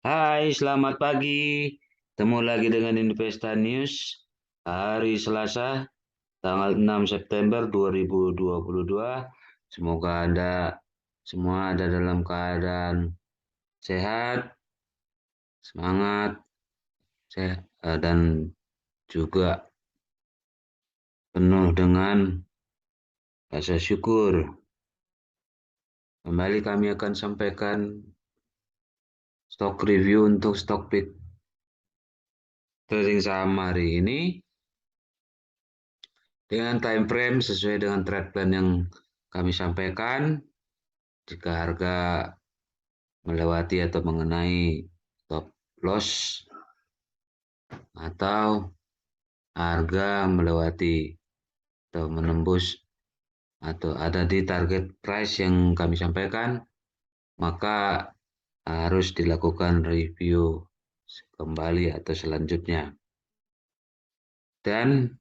Hai, selamat pagi. Ketemu lagi dengan Investa News hari Selasa, tanggal 6 September 2022. Semoga Anda semua ada dalam keadaan sehat, semangat, dan juga penuh dengan rasa syukur. Kembali kami akan sampaikan stock review untuk stock pick trading saham hari ini dengan time frame sesuai dengan trade plan yang kami sampaikan. Jika harga melewati atau mengenai stop loss atau harga melewati atau menembus atau ada di target price yang kami sampaikan, maka harus dilakukan review kembali atau selanjutnya. Dan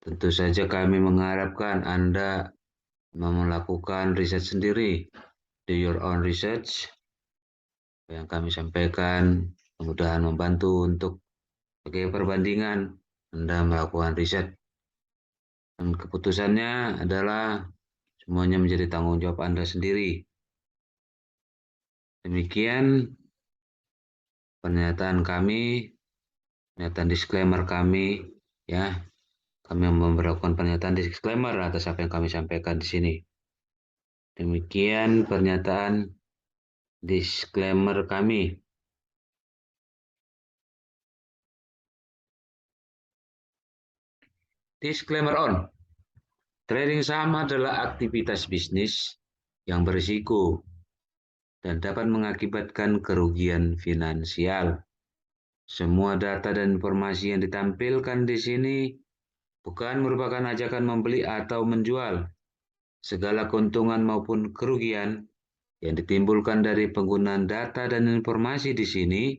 tentu saja kami mengharapkan Anda melakukan riset sendiri, do your own research. Yang kami sampaikan mudah-mudahan membantu untuk sebagai perbandingan Anda melakukan riset. Dan keputusannya adalah semuanya menjadi tanggung jawab Anda sendiri. Demikian pernyataan kami, pernyataan disclaimer kami, ya. Kami memperlakukan pernyataan disclaimer atas apa yang kami sampaikan di sini. Demikian pernyataan disclaimer kami. Disclaimer on. Trading saham adalah aktivitas bisnis yang berisiko dan dapat mengakibatkan kerugian finansial. Semua data dan informasi yang ditampilkan di sini bukan merupakan ajakan membeli atau menjual. Segala keuntungan maupun kerugian yang ditimbulkan dari penggunaan data dan informasi di sini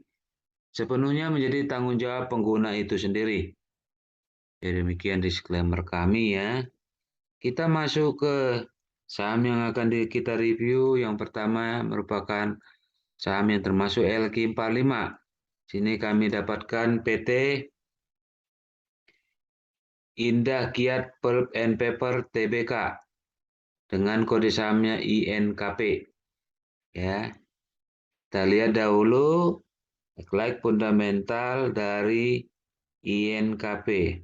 sepenuhnya menjadi tanggung jawab pengguna itu sendiri. Jadi demikian disclaimer kami ya. Kita masuk ke saham yang akan kita review. Yang pertama merupakan saham yang termasuk LQ45. Sini kami dapatkan PT Indah Kiat Pulp and Paper Tbk dengan kode sahamnya INKP. Ya, kita lihat dahulu backlight fundamental dari INKP.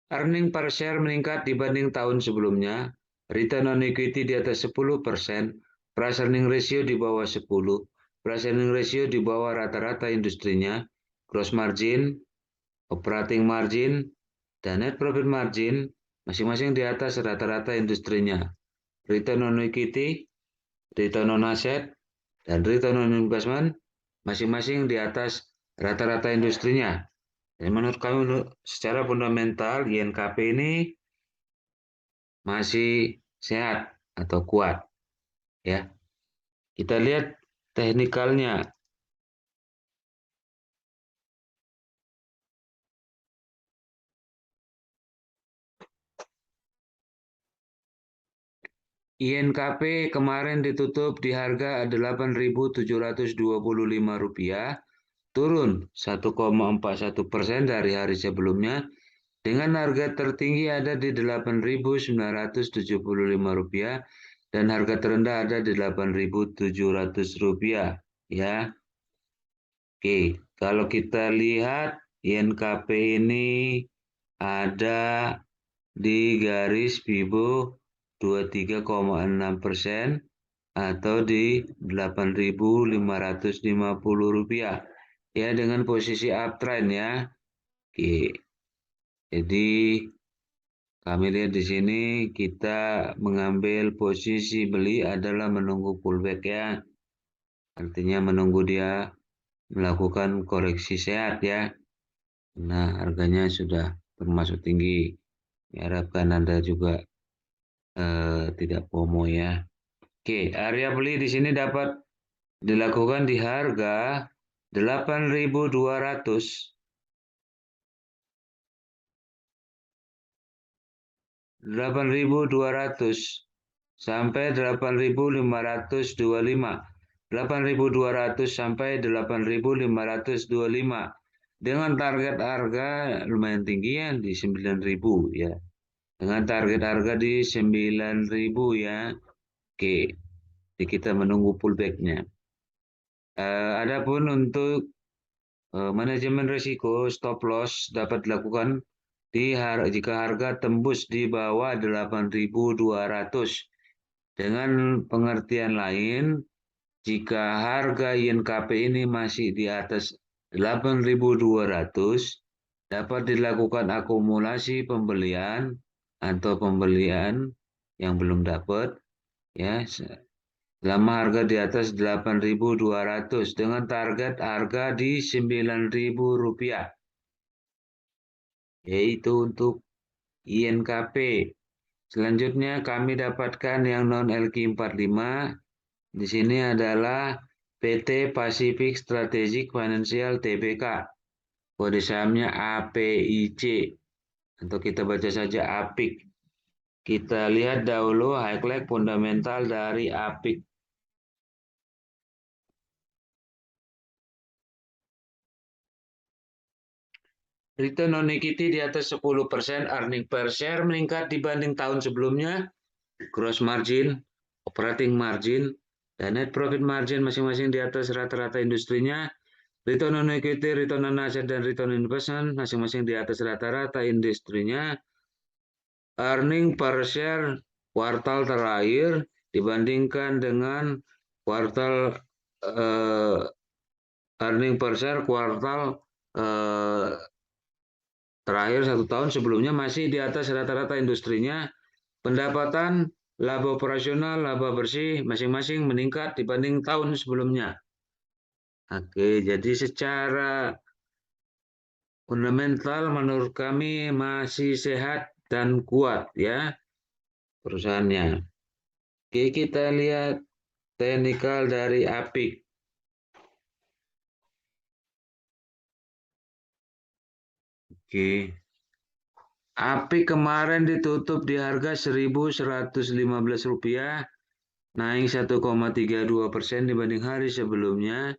Earning per share meningkat dibanding tahun sebelumnya, return on equity di atas 10%, price earning ratio di bawah 10, price earning ratio di bawah rata-rata industrinya, gross margin, operating margin, dan net profit margin masing-masing di atas rata-rata industrinya. Return on equity, return on asset, dan return on investment masing-masing di atas rata-rata industrinya. Dan menurut kami secara fundamental INKP ini masih sehat atau kuat ya. Kita lihat teknikalnya. INKP kemarin ditutup di harga Rp8.725, turun 1,41% dari hari sebelumnya, dengan harga tertinggi ada di Rp8.975 dan harga terendah ada di Rp8.700 ya. Oke, kalau kita lihat INKP ini ada di garis Fibo 23,6% atau di Rp8.550 ya, dengan posisi uptrend ya. Oke. Jadi kami lihat di sini kita mengambil posisi beli adalah menunggu pullback ya. Artinya menunggu dia melakukan koreksi sehat ya. Nah, harganya sudah termasuk tinggi. Diharapkan Anda juga tidak FOMO ya. Oke, area beli di sini dapat dilakukan di harga 8.200 sampai 8.525. 8.200 sampai 8.525 dengan target harga lumayan tinggi ya di 9.000 ya. Dengan target harga di 9.000 ya. Oke, jadi kita menunggu pullback-nya. Adapun untuk manajemen risiko stop loss dapat dilakukan jika harga tembus di bawah 8.200. Dengan pengertian lain, jika harga INKP ini masih di atas 8.200, dapat dilakukan akumulasi pembelian atau pembelian yang belum dapat ya selama harga di atas 8.200 dengan target harga di 9.000 rupiah, yaitu untuk INKP. Selanjutnya kami dapatkan yang non LQ45. Di sini adalah PT Pacific Strategic Financial Tbk. Kode sahamnya APIC atau kita baca saja APIC. Kita lihat dahulu highlight fundamental dari APIC. Return on equity di atas 10%, earning per share meningkat dibanding tahun sebelumnya, gross margin, operating margin, dan net profit margin masing-masing di atas rata-rata industrinya, return on equity, return on asset, dan return on investment masing-masing di atas rata-rata industrinya, earning per share kuartal terakhir dibandingkan dengan kuartal earning per share kuartal terakhir 1 tahun sebelumnya masih di atas rata-rata industrinya. Pendapatan, laba operasional, laba bersih masing-masing meningkat dibanding tahun sebelumnya. Oke, jadi secara fundamental menurut kami masih sehat dan kuat ya perusahaannya. Oke, kita lihat teknikal dari APIC. Oke. APIC kemarin ditutup di harga Rp1.115, naik 1,32% dibanding hari sebelumnya,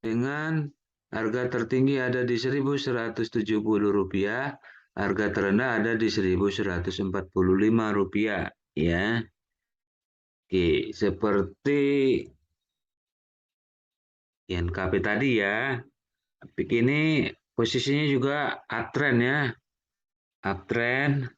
dengan harga tertinggi ada di Rp1.170, harga terendah ada di Rp1.145 ya. Oke, seperti INKP tadi ya. APIC ini posisinya juga uptrend ya. Uptrend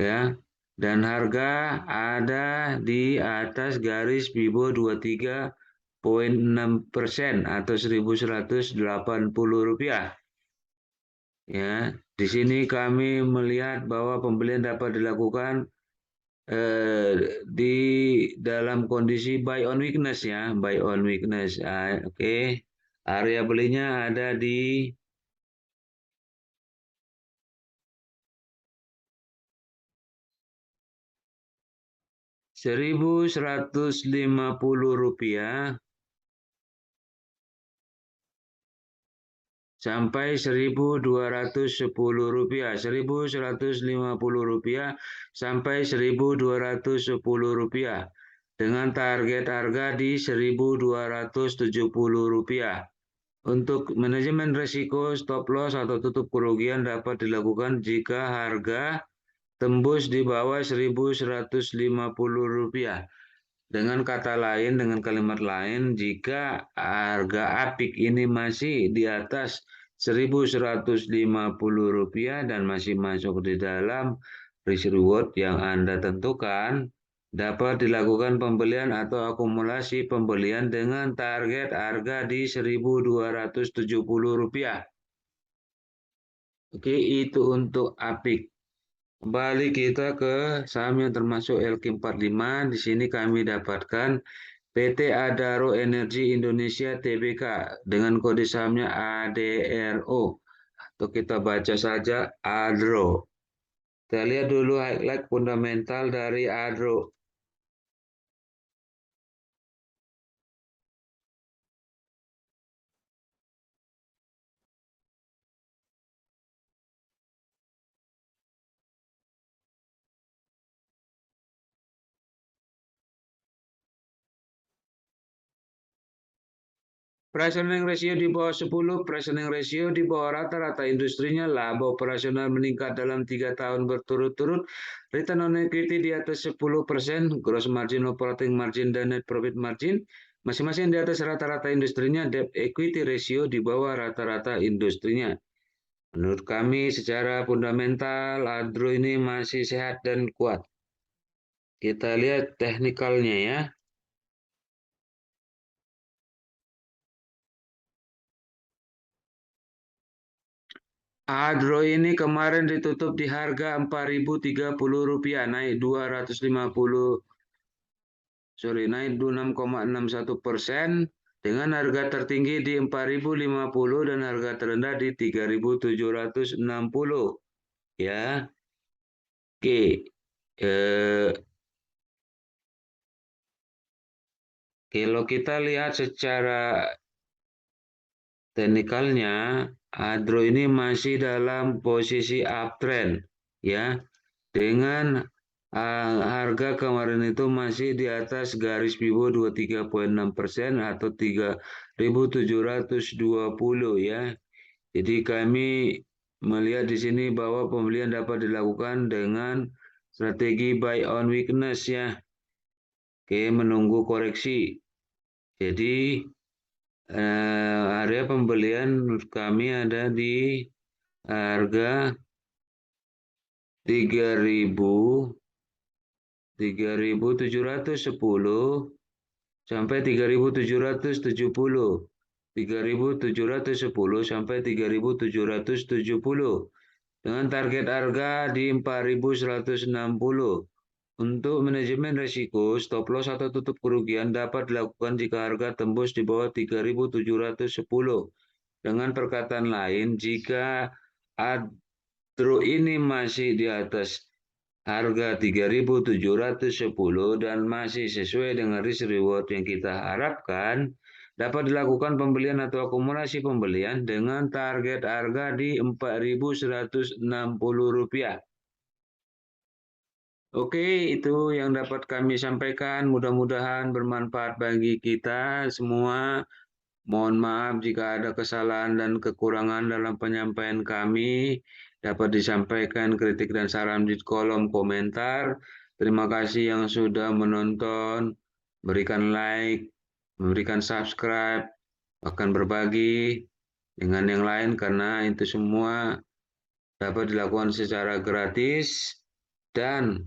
ya. Dan harga ada di atas garis Fibo 23,6% atau Rp1.180. Ya, di sini kami melihat bahwa pembelian dapat dilakukan di dalam kondisi buy on weakness ya, buy on weakness. Oke. Area belinya ada di Rp1.150 sampai Rp1.210, Rp1.150 sampai Rp1.210 dengan target harga di Rp1.270. Untuk manajemen risiko stop loss atau tutup kerugian dapat dilakukan jika harga tembus di bawah Rp1.150. Dengan kata lain, dengan kalimat lain, jika harga APIC ini masih di atas Rp1.150 dan masih masuk di dalam risk reward yang Anda tentukan, dapat dilakukan pembelian atau akumulasi pembelian dengan target harga di Rp1.270. Oke, itu untuk APIC. Kembali kita ke saham yang termasuk LQ45. Di sini kami dapatkan PT Adaro Energi Indonesia Tbk dengan kode sahamnya ADRO. Atau kita baca saja ADRO. Kita lihat dulu highlight fundamental dari ADRO. Price earning ratio di bawah 10, price earning ratio di bawah rata-rata industrinya, laba operasional meningkat dalam 3 tahun berturut-turut, return on equity di atas 10%, gross margin, operating margin, dan net profit margin, masing-masing di atas rata-rata industrinya, debt equity ratio di bawah rata-rata industrinya. Menurut kami secara fundamental, Adro ini masih sehat dan kuat. Kita lihat teknikalnya ya. Adro ini kemarin ditutup di harga Rp4.030, naik 6,61% dengan harga tertinggi di 4.050 dan harga terendah di 3.760 ya. Oke. Kalau kita lihat secara teknikalnya, Adro ini masih dalam posisi uptrend ya, dengan harga kemarin itu masih di atas garis pivot 23,6% atau 3.720 ya. Jadi kami melihat di sini bahwa pembelian dapat dilakukan dengan strategi buy on weakness ya. Oke, menunggu koreksi. Jadi area pembelian menurut kami ada di harga 3.710 sampai 3.770. 3.710 sampai 3.770 dengan target harga di 4.160. Untuk manajemen risiko, stop loss atau tutup kerugian dapat dilakukan jika harga tembus di bawah 3.710. Dengan perkataan lain, jika Adro ini masih di atas harga 3.710 dan masih sesuai dengan risk reward yang kita harapkan, dapat dilakukan pembelian atau akumulasi pembelian dengan target harga di Rp4.160. Oke, itu yang dapat kami sampaikan. Mudah-mudahan bermanfaat bagi kita semua. Mohon maaf jika ada kesalahan dan kekurangan dalam penyampaian kami. Dapat disampaikan kritik dan saran di kolom komentar. Terima kasih yang sudah menonton. Berikan like, memberikan subscribe, bahkan berbagi dengan yang lain karena itu semua dapat dilakukan secara gratis dan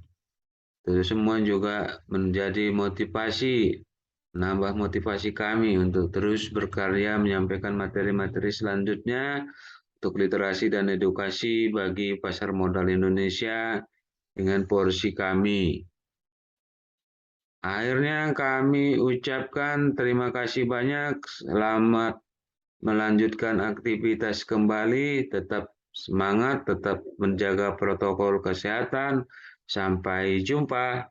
itu semua juga menjadi motivasi, menambah motivasi kami untuk terus berkarya menyampaikan materi-materi selanjutnya untuk literasi dan edukasi bagi pasar modal Indonesia dengan porsi kami. Akhirnya kami ucapkan terima kasih banyak, selamat melanjutkan aktivitas kembali, tetap semangat, tetap menjaga protokol kesehatan. Sampai jumpa.